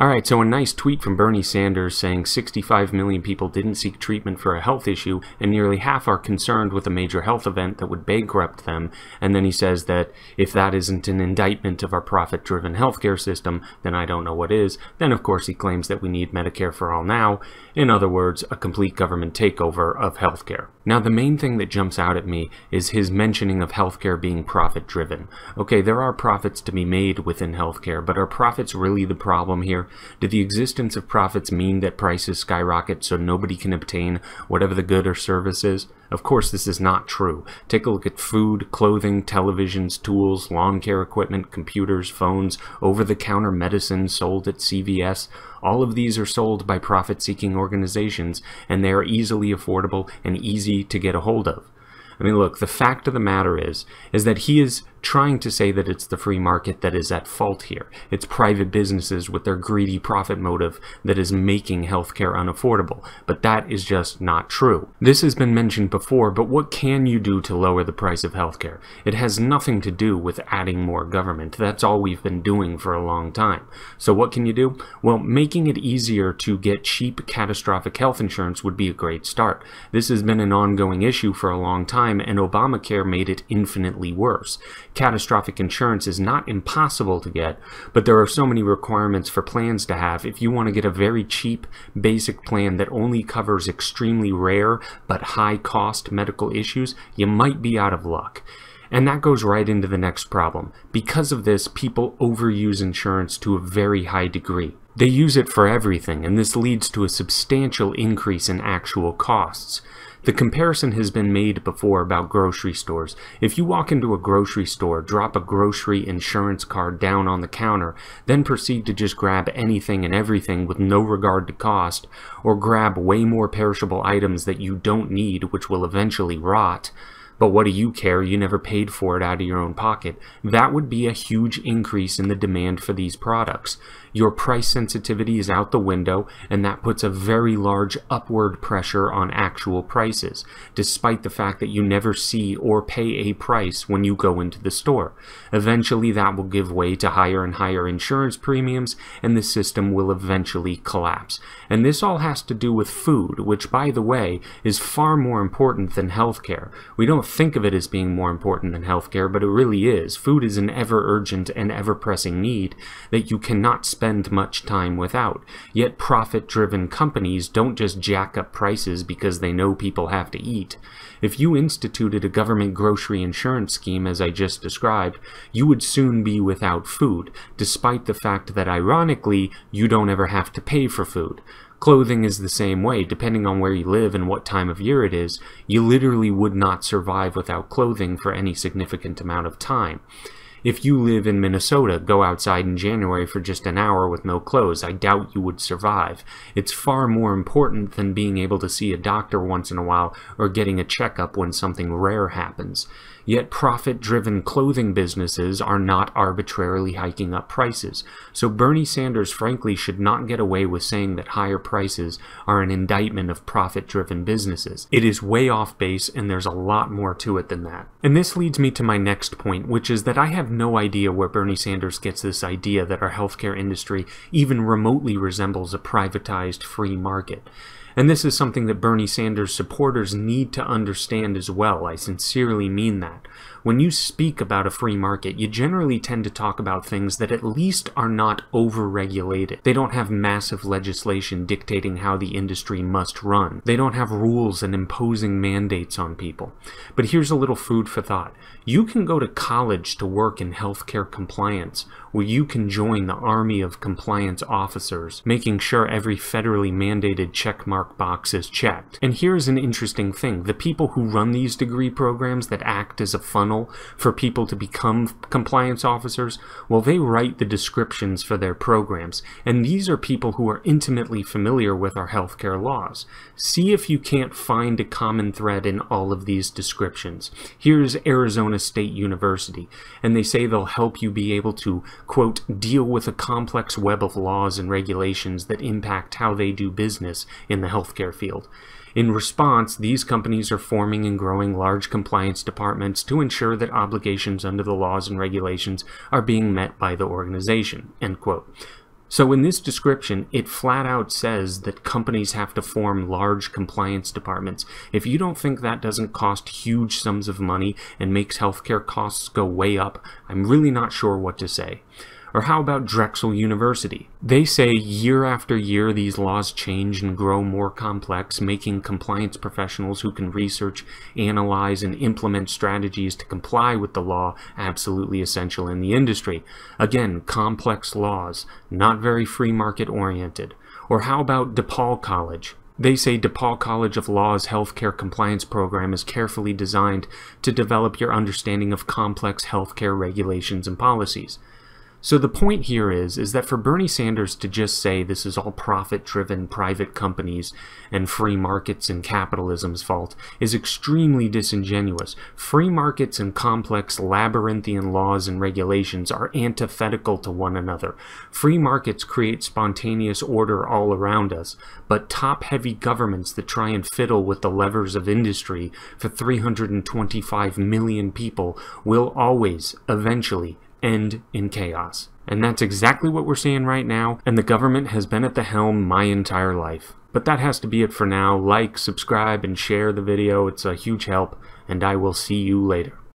Alright, so a nice tweet from Bernie Sanders saying 65 million people didn't seek treatment for a health issue and nearly half are concerned with a major health event that would bankrupt them. And then he says that if that isn't an indictment of our profit-driven healthcare system, then I don't know what is. Then of course he claims that we need Medicare for all now. In other words, a complete government takeover of healthcare. Now the main thing that jumps out at me is his mentioning of healthcare being profit-driven. Okay, there are profits to be made within healthcare, but are profits really the problem here? Do the existence of profits mean that prices skyrocket so nobody can obtain whatever the good or service is? Of course this is not true. Take a look at food, clothing, televisions, tools, lawn care equipment, computers, phones, over-the-counter medicines sold at CVS. All of these are sold by profit-seeking organizations, and they are easily affordable and easy to get a hold of. I mean, look, the fact of the matter is that he is trying to say that it's the free market that is at fault here. It's private businesses with their greedy profit motive that is making healthcare unaffordable. But that is just not true. This has been mentioned before, but what can you do to lower the price of healthcare? It has nothing to do with adding more government. That's all we've been doing for a long time. So what can you do? Well, making it easier to get cheap catastrophic health insurance would be a great start. This has been an ongoing issue for a long time, and Obamacare made it infinitely worse. Catastrophic insurance is not impossible to get, but there are so many requirements for plans to have. If you want to get a very cheap basic plan that only covers extremely rare but high-cost medical issues, you might be out of luck. And that goes right into the next problem. Because of this, people overuse insurance to a very high degree. They use it for everything, and this leads to a substantial increase in actual costs. The comparison has been made before about grocery stores. If you walk into a grocery store, drop a grocery insurance card down on the counter, then proceed to just grab anything and everything with no regard to cost, or grab way more perishable items that you don't need, which will eventually rot, but what do you care? You never paid for it out of your own pocket. That would be a huge increase in the demand for these products. Your price sensitivity is out the window, and that puts a very large upward pressure on actual prices, despite the fact that you never see or pay a price when you go into the store. Eventually, that will give way to higher and higher insurance premiums, and the system will eventually collapse. And this all has to do with food, which, by the way, is far more important than healthcare. We don't think of it as being more important than healthcare, but it really is. Food is an ever-urgent and ever-pressing need that you cannot spend much time without. Yet profit-driven companies don't just jack up prices because they know people have to eat. If you instituted a government grocery insurance scheme, as I just described, you would soon be without food, despite the fact that, ironically, you don't ever have to pay for food. Clothing is the same way. Depending on where you live and what time of year it is, you literally would not survive without clothing for any significant amount of time. If you live in Minnesota, go outside in January for just an hour with no clothes. I doubt you would survive. It's far more important than being able to see a doctor once in a while or getting a checkup when something rare happens. Yet profit-driven clothing businesses are not arbitrarily hiking up prices. So Bernie Sanders frankly should not get away with saying that higher prices are an indictment of profit-driven businesses. It is way off base, and there's a lot more to it than that. And this leads me to my next point, which is that I have no idea where Bernie Sanders gets this idea that our healthcare industry even remotely resembles a privatized free market. And this is something that Bernie Sanders supporters need to understand as well. I sincerely mean that. When you speak about a free market, you generally tend to talk about things that at least are not over-regulated. They don't have massive legislation dictating how the industry must run. They don't have rules and imposing mandates on people. But here's a little food for thought. You can go to college to work in healthcare compliance, where you can join the army of compliance officers, making sure every federally mandated checkmark box is checked. And here's an interesting thing. The people who run these degree programs that act as a funnel for people to become compliance officers, well, they write the descriptions for their programs, and these are people who are intimately familiar with our healthcare laws. See if you can't find a common thread in all of these descriptions. Here's Arizona State University, and they say they'll help you be able to, quote, deal with a complex web of laws and regulations that impact how they do business in the healthcare field. In response, these companies are forming and growing large compliance departments to ensure that obligations under the laws and regulations are being met by the organization, end quote. So in this description, it flat out says that companies have to form large compliance departments. If you don't think that doesn't cost huge sums of money and makes healthcare costs go way up, I'm really not sure what to say. Or how about Drexel University? They say year after year these laws change and grow more complex, making compliance professionals who can research, analyze, and implement strategies to comply with the law absolutely essential in the industry. Again, complex laws, not very free market oriented. Or how about DePaul College? They say DePaul College of Law's healthcare compliance program is carefully designed to develop your understanding of complex healthcare regulations and policies. So the point here is that for Bernie Sanders to just say this is all profit-driven private companies and free markets and capitalism's fault is extremely disingenuous. Free markets and complex labyrinthian laws and regulations are antithetical to one another. Free markets create spontaneous order all around us, but top-heavy governments that try and fiddle with the levers of industry for 325 million people will always, eventually, end in chaos. And that's exactly what we're seeing right now, and the government has been at the helm my entire life. But that has to be it for now. Like, subscribe, and share the video. It's a huge help, and I will see you later.